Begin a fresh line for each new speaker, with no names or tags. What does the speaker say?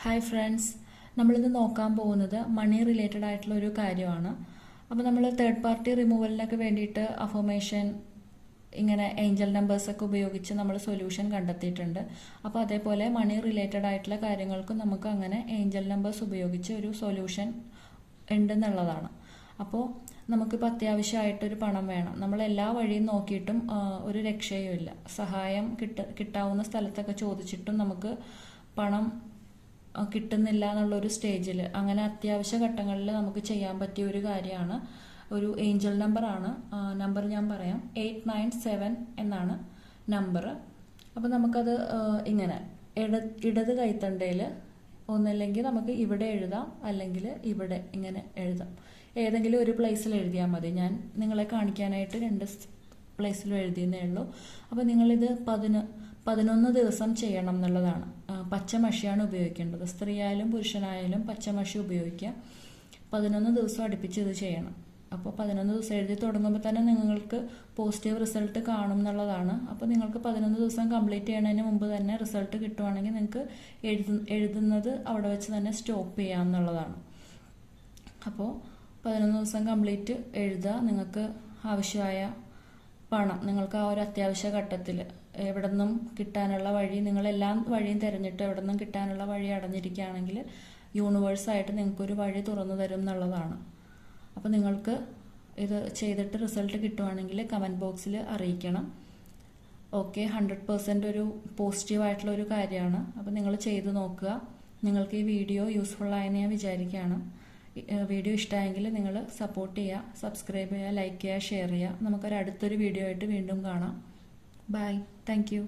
Hi friends, നമ്മളിന്ന് നോക്കാൻ പോകുന്നത് മണി റിലേറ്റഡ് ആയിട്ടുള്ള ഒരു കാര്യമാണ്. അപ്പോൾ നമ്മൾ തേർഡ് പാർട്ടി റിമൂവലിനൊക്കെ വേണ്ടിയിട്ട് അഫർമേഷൻ ഇങ്ങനെ ഏഞ്ചൽ നമ്പേഴ്സൊക്കെ ഉപയോഗിച്ച് നമ്മൾ സൊല്യൂഷൻ കണ്ടെത്തിയിട്ടുണ്ട്. അപ്പോൾ അതേപോലെ മണി റിലേറ്റഡ് ആയിട്ടുള്ള കാര്യങ്ങൾക്കും നമുക്ക് അങ്ങനെ ഏഞ്ചൽ നമ്പേഴ്സ് ഉപയോഗിച്ച് ഒരു സൊല്യൂഷൻ ഉണ്ടെന്നുള്ളതാണ്. അപ്പോൾ നമുക്കിപ്പോൾ അത്യാവശ്യമായിട്ടൊരു പണം വേണം. നമ്മൾ എല്ലാ വഴിയും നോക്കിയിട്ടും ഒരു രക്ഷയും ഇല്ല. സഹായം കിട്ടാവുന്ന സ്ഥലത്തൊക്കെ ചോദിച്ചിട്ടും നമുക്ക് പണം കിട്ടുന്നില്ല എന്നുള്ളൊരു സ്റ്റേജിൽ, അങ്ങനെ അത്യാവശ്യ ഘട്ടങ്ങളിൽ നമുക്ക് ചെയ്യാൻ പറ്റിയ ഒരു കാര്യമാണ് ഒരു ഏഞ്ചൽ നമ്പറാണ്. നമ്പർ ഞാൻ പറയാം, 897 എന്നാണ് നമ്പർ. അപ്പോൾ നമുക്കത് ഇങ്ങനെ ഇടത് കൈത്തണ്ടയിൽ ഒന്നല്ലെങ്കിൽ നമുക്ക് ഇവിടെ എഴുതാം, അല്ലെങ്കിൽ ഇവിടെ ഇങ്ങനെ എഴുതാം. ഏതെങ്കിലും ഒരു പ്ലേസിൽ എഴുതിയാൽ മതി. ഞാൻ നിങ്ങളെ കാണിക്കാനായിട്ട് 2 പ്ലേസിലും എഴുതിയെന്നേ ഉള്ളൂ. അപ്പോൾ നിങ്ങളിത് 11 ദിവസം ചെയ്യണം എന്നുള്ളതാണ്. പച്ചമഷിയാണ് ഉപയോഗിക്കേണ്ടത്. സ്ത്രീ ആയാലും പുരുഷനായാലും പച്ചമഷി ഉപയോഗിക്കുക. 11 ദിവസം അടുപ്പിച്ച് ഇത് ചെയ്യണം. അപ്പോൾ 11 ദിവസം എഴുതി തുടങ്ങുമ്പോൾ തന്നെ നിങ്ങൾക്ക് പോസിറ്റീവ് റിസൾട്ട് കാണും എന്നുള്ളതാണ്. അപ്പോൾ നിങ്ങൾക്ക് 11 ദിവസം കംപ്ലീറ്റ് ചെയ്യണതിന് മുമ്പ് തന്നെ റിസൾട്ട് കിട്ടുവാണെങ്കിൽ നിങ്ങൾക്ക് എഴുതുന്നത് അവിടെ വെച്ച് തന്നെ സ്റ്റോപ്പ് ചെയ്യാം എന്നുള്ളതാണ്. അപ്പോൾ 11 ദിവസം കംപ്ലീറ്റ് എഴുതുക. നിങ്ങൾക്ക് ആവശ്യമായ പണം നിങ്ങൾക്ക് ആ ഒരു അത്യാവശ്യ ഘട്ടത്തിൽ എവിടെ നിന്നും കിട്ടാനുള്ള വഴി, നിങ്ങളെല്ലാം വഴിയും തിരഞ്ഞിട്ട് എവിടെ നിന്നും കിട്ടാനുള്ള വഴി അടഞ്ഞിരിക്കുകയാണെങ്കിൽ യൂണിവേഴ്സായിട്ട് നിങ്ങൾക്കൊരു വഴി തുറന്നു തരും എന്നുള്ളതാണ്. അപ്പോൾ നിങ്ങൾക്ക് ഇത് ചെയ്തിട്ട് റിസൾട്ട് കിട്ടുവാണെങ്കിൽ കമൻറ്റ് ബോക്സിൽ അറിയിക്കണം. ഓക്കെ, 100% ഒരു പോസിറ്റീവായിട്ടുള്ള ഒരു കാര്യമാണ്. അപ്പോൾ നിങ്ങൾ ചെയ്ത് നോക്കുക. നിങ്ങൾക്ക് ഈ വീഡിയോ യൂസ്ഫുൾ ആയെന്ന് ഞാൻ വിചാരിക്കുകയാണ്. വീഡിയോ ഇഷ്ടമായെങ്കിൽ നിങ്ങൾ സപ്പോർട്ട് ചെയ്യുക, സബ്സ്ക്രൈബ് ചെയ്യുക, ലൈക്ക് ചെയ്യുക, ഷെയർ ചെയ്യുക. നമുക്കൊരു അടുത്തൊരു വീഡിയോ ആയിട്ട് വീണ്ടും കാണാം. Bye, thank U.